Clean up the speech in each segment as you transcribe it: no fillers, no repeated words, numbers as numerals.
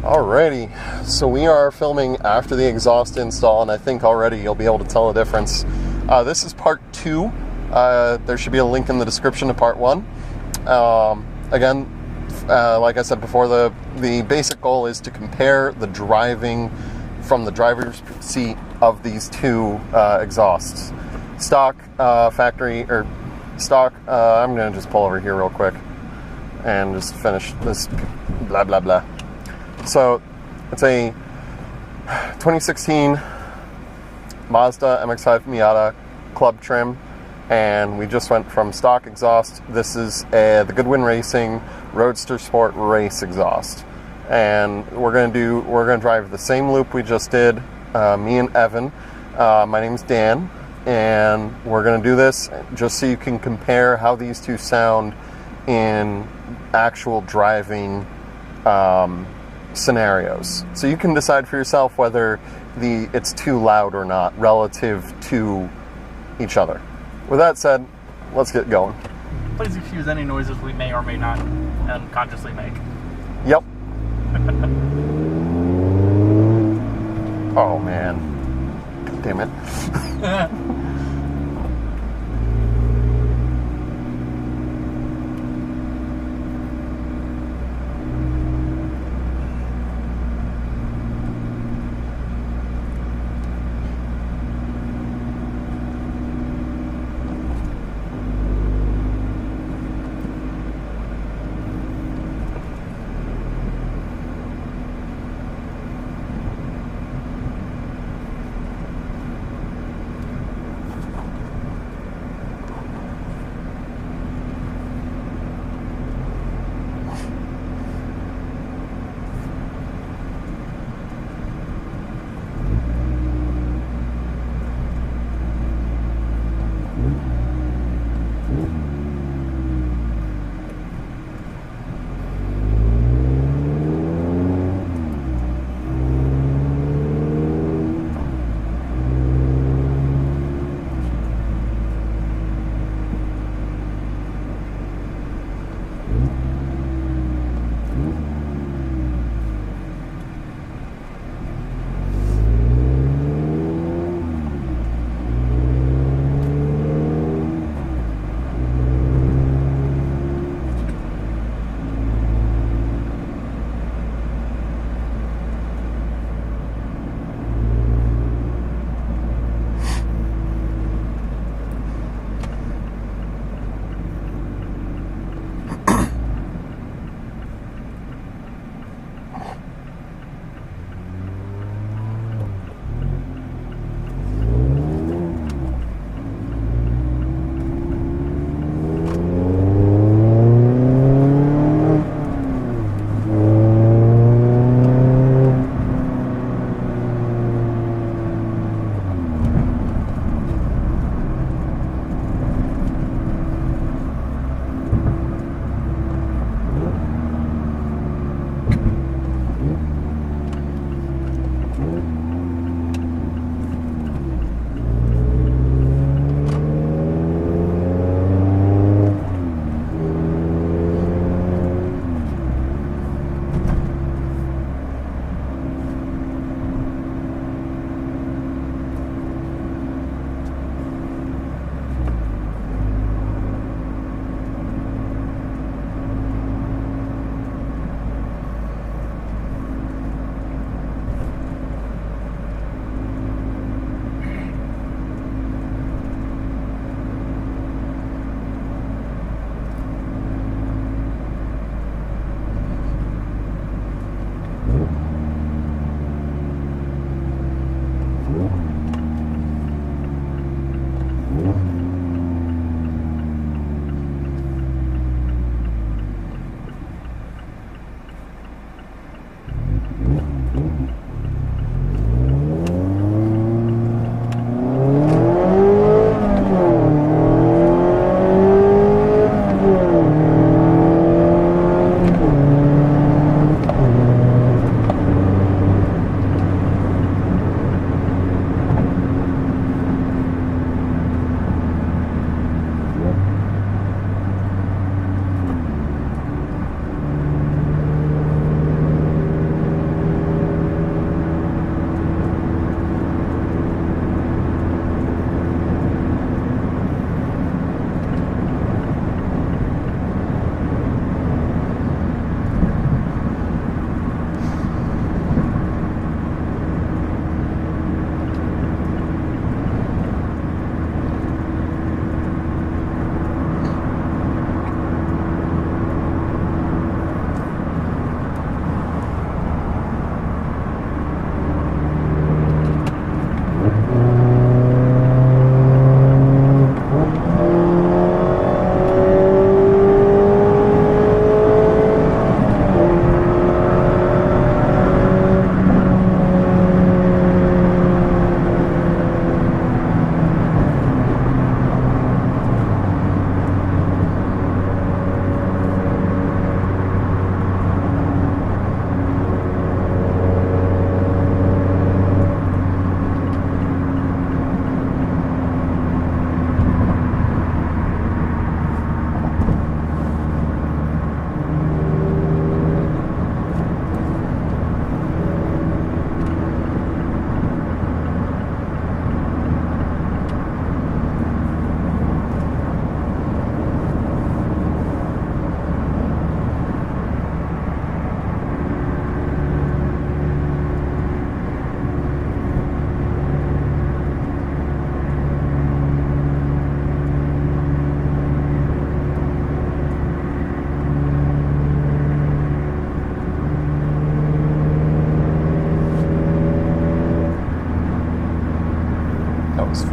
Alrighty, so we are filming after the exhaust install, and I think already you'll be able to tell the difference. This is part 2. There should be a link in the description to part 1. Again, like I said before, the basic goal is to compare the driving from the driver's seat of these two exhausts. Stock, factory, or stock, I'm going to just pull over here real quick and just finish this blah blah blah. So, it's a 2016 Mazda MX-5 Miata Club Trim, and we just went from stock exhaust. This is the Goodwin Racing Roadster Sport Race exhaust, and we're gonna drive the same loop we just did. Me and Evan. My name's Dan, and we're gonna do this just so you can compare how these two sound in actual driving scenarios, so you can decide for yourself whether it's too loud or not relative to each other. With that said, let's get going. Please excuse any noises we may or may not unconsciously make. Yep. Oh man, damn it.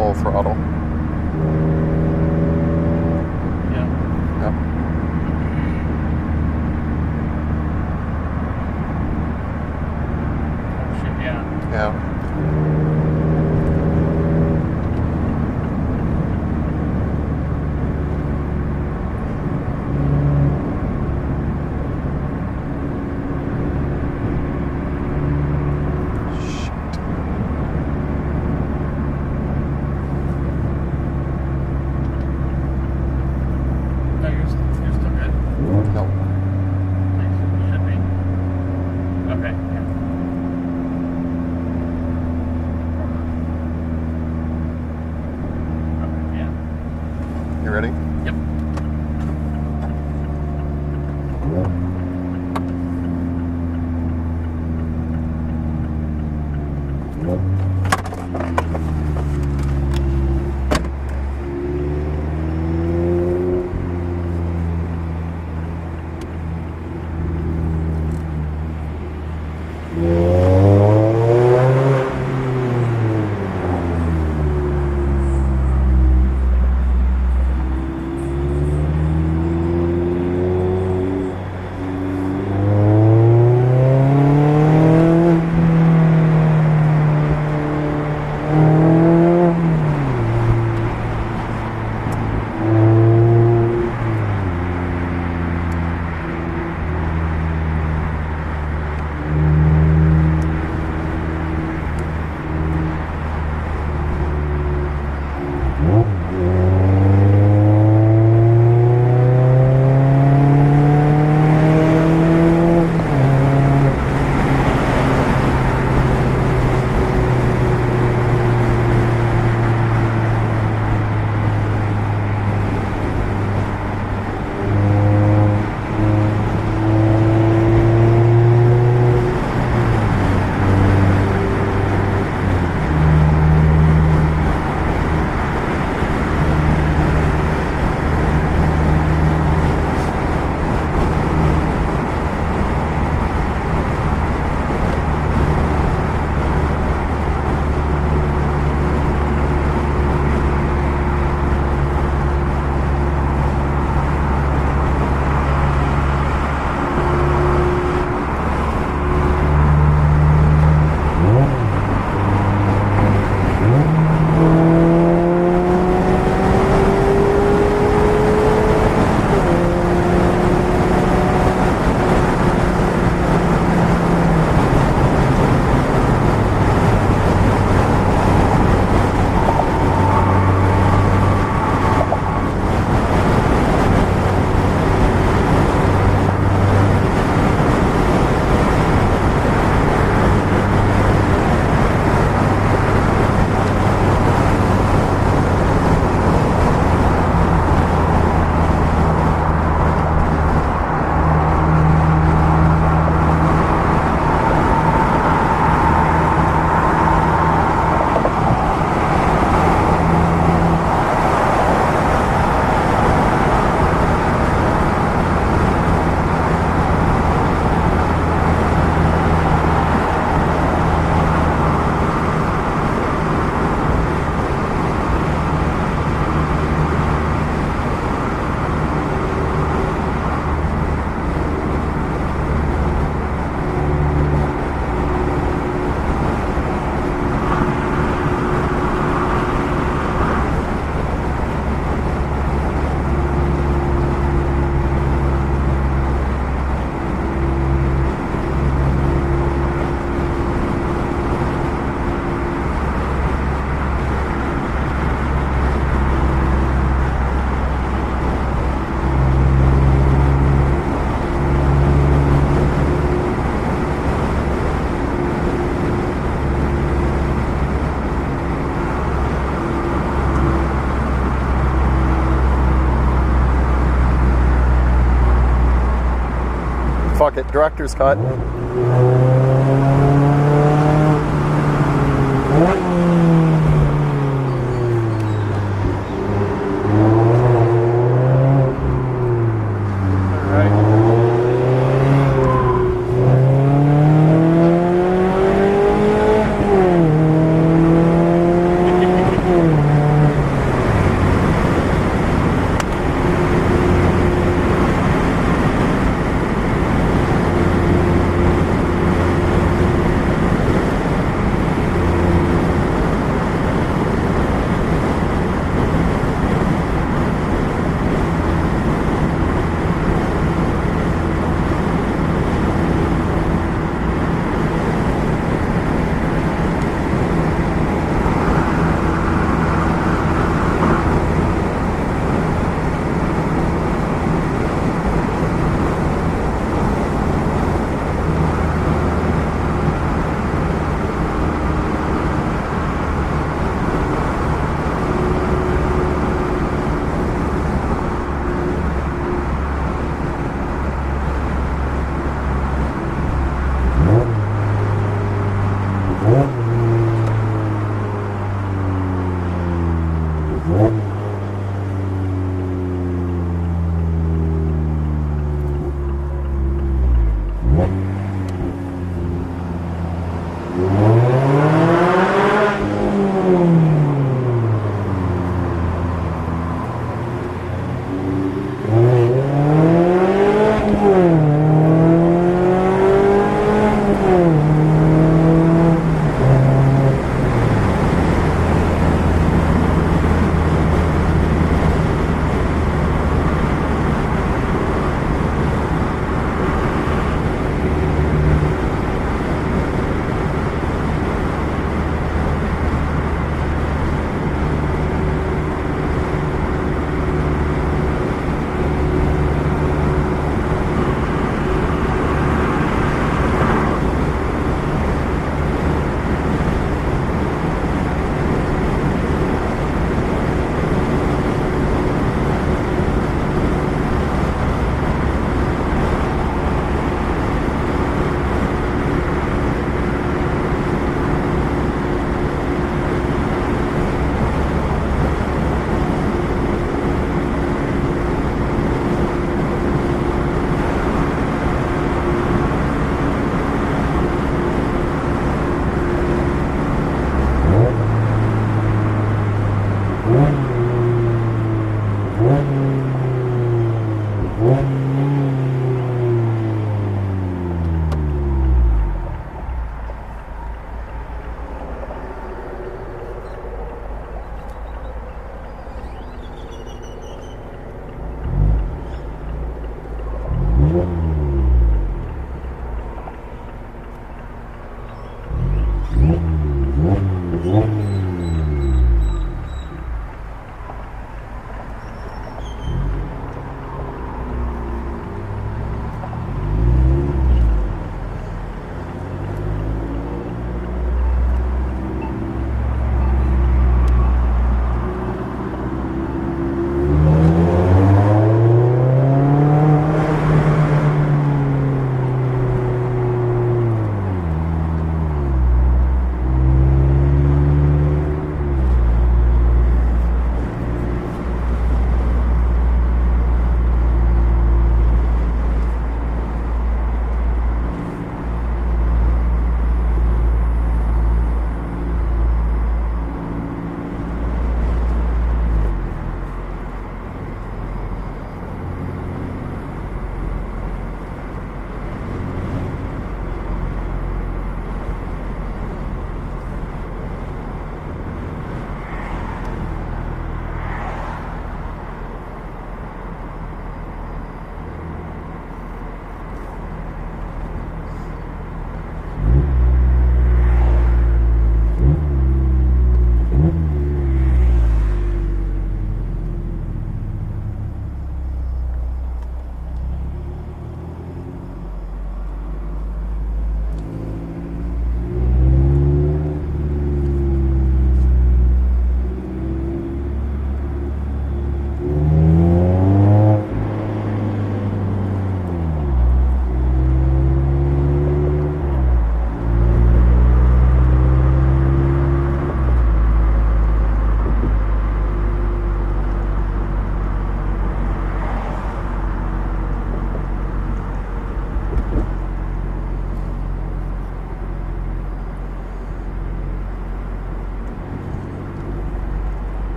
full throttle. Yeah. Yep. Oh shit, yeah. Yeah. No, you're still good. No. Nice. Should be. Okay. Yeah. Okay, yeah. You ready? Yep. Fuck it, director's cut.